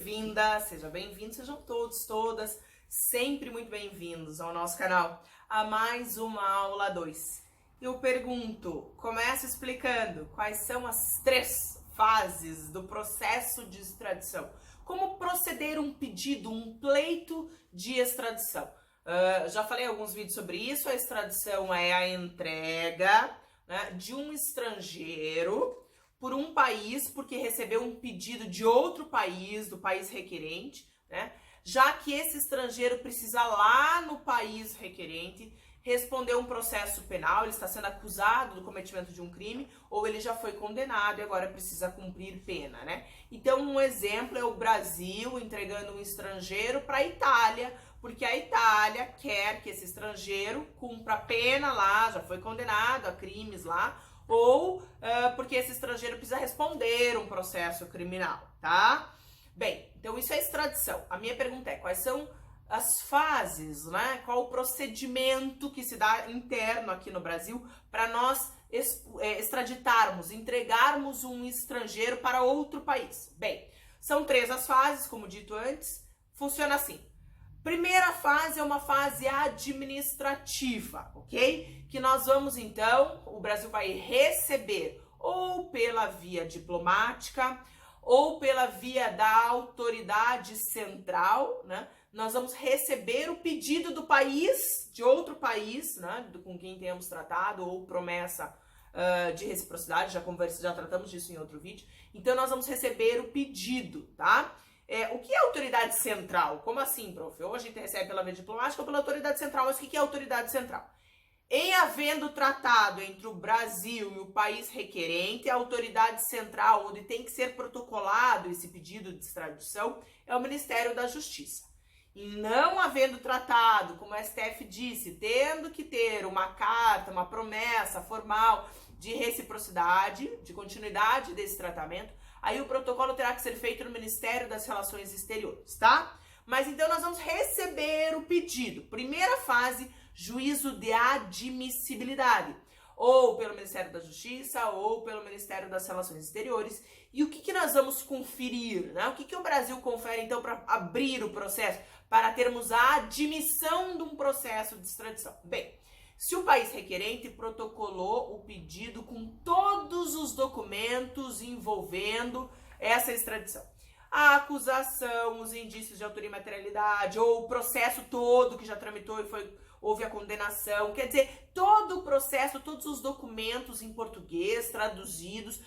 bem-vinda, seja bem-vindo, sejam todos, todas, sempre muito bem-vindos ao nosso canal, a mais uma aula 2. Eu pergunto, começo explicando quais são as 3 fases do processo de extradição. Como proceder um pedido, um pleito de extradição. Já falei em alguns vídeos sobre isso. A extradição é a entrega, né, de um estrangeiro por um país porque recebeu um pedido de outro país, do país requerente, né, já que esse estrangeiro precisa lá no país requerente responder um processo penal, ele está sendo acusado do cometimento de um crime, ou ele já foi condenado e agora precisa cumprir pena, né? Então, um exemplo é o Brasil entregando um estrangeiro para a Itália, porque a Itália quer que esse estrangeiro cumpra pena lá, já foi condenado a crimes lá, ou porque esse estrangeiro precisa responder um processo criminal, tá? Bem, então isso é extradição. A minha pergunta é, quais são as fases, né? Qual o procedimento que se dá interno aqui no Brasil para nós extraditarmos, entregarmos um estrangeiro para outro país? Bem, são 3 as fases, como dito antes, funciona assim. Primeira fase é uma fase administrativa, ok? Que nós vamos então, o Brasil vai receber ou pela via diplomática ou pela via da autoridade central, né? Nós vamos receber o pedido do país, de outro país, né, com quem tenhamos tratado, ou promessa de reciprocidade, já tratamos disso em outro vídeo. Então, nós vamos receber o pedido, tá? O que é autoridade central? Como assim, prof? Ou a gente recebe pela via diplomática ou pela autoridade central, mas o que é autoridade central? Em havendo tratado entre o Brasil e o país requerente, a autoridade central, onde tem que ser protocolado esse pedido de extradição, é o Ministério da Justiça. E não havendo tratado, como a STF disse, tendo que ter uma carta, uma promessa formal de reciprocidade, de continuidade desse tratamento, aí o protocolo terá que ser feito no Ministério das Relações Exteriores, tá? Mas então nós vamos receber o pedido. Primeira fase, juízo de admissibilidade, ou pelo Ministério da Justiça, ou pelo Ministério das Relações Exteriores. E o que nós vamos conferir, né? O que o Brasil confere, então, para abrir o processo, para termos a admissão de um processo de extradição? Bem, se o país requerente protocolou o pedido com todos os documentos envolvendo essa extradição, a acusação, os indícios de autoria e materialidade, ou o processo todo que já tramitou e houve a condenação, quer dizer, todo o processo, todos os documentos em português, traduzidos,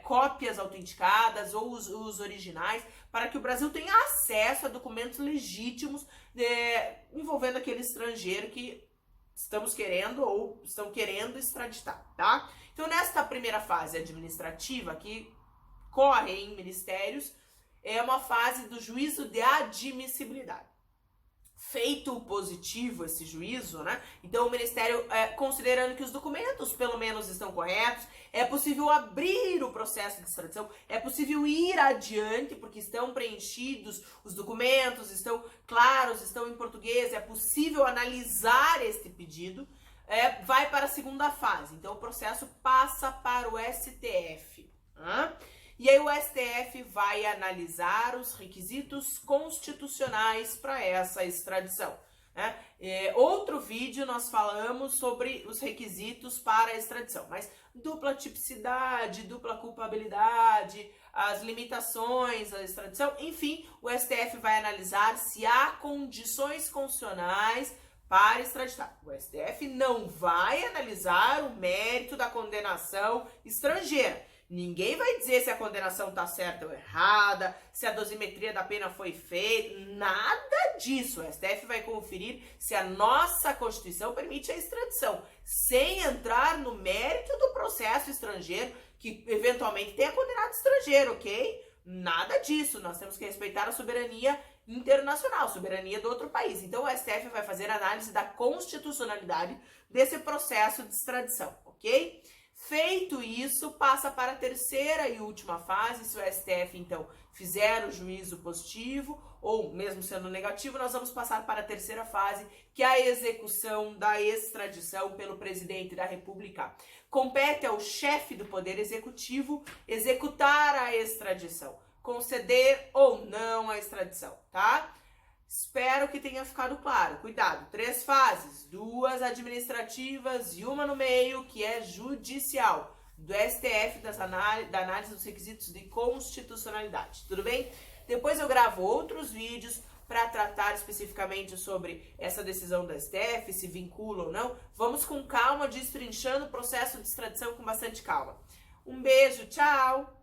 cópias autenticadas ou os originais, para que o Brasil tenha acesso a documentos legítimos envolvendo aquele estrangeiro que estamos querendo ou estão querendo extraditar, tá? Então, nesta primeira fase administrativa, que corre em ministérios, é uma fase do juízo de admissibilidade. Feito o positivo esse juízo, né? Então o Ministério, considerando que os documentos pelo menos estão corretos, é possível abrir o processo de extradição, é possível ir adiante, porque estão preenchidos os documentos, estão claros, estão em português, é possível analisar este pedido, vai para a segunda fase. Então o processo passa para o STF. E aí o STF vai analisar os requisitos constitucionais para essa extradição, né? Outro vídeo nós falamos sobre os requisitos para a extradição, mas dupla tipicidade, dupla culpabilidade, as limitações da extradição, enfim, o STF vai analisar se há condições constitucionais para extraditar. O STF não vai analisar o mérito da condenação estrangeira. Ninguém vai dizer se a condenação está certa ou errada, se a dosimetria da pena foi feita, nada disso. O STF vai conferir se a nossa Constituição permite a extradição, sem entrar no mérito do processo estrangeiro, que eventualmente tenha condenado estrangeiro, ok? Nada disso, nós temos que respeitar a soberania internacional, soberania do outro país. Então o STF vai fazer análise da constitucionalidade desse processo de extradição, ok? Feito isso, passa para a terceira e última fase. Se o STF, então, fizer o juízo positivo, ou mesmo sendo negativo, nós vamos passar para a terceira fase, que é a execução da extradição pelo presidente da República. Compete ao chefe do Poder Executivo executar a extradição. conceder ou não a extradição, tá? Espero que tenha ficado claro. Cuidado, 3 fases, 2 administrativas e uma no meio, que é judicial, do STF, da análise dos requisitos de constitucionalidade, tudo bem? Depois eu gravo outros vídeos para tratar especificamente sobre essa decisão do STF, se vincula ou não. Vamos com calma, destrinchando o processo de extradição com bastante calma. Um beijo, tchau!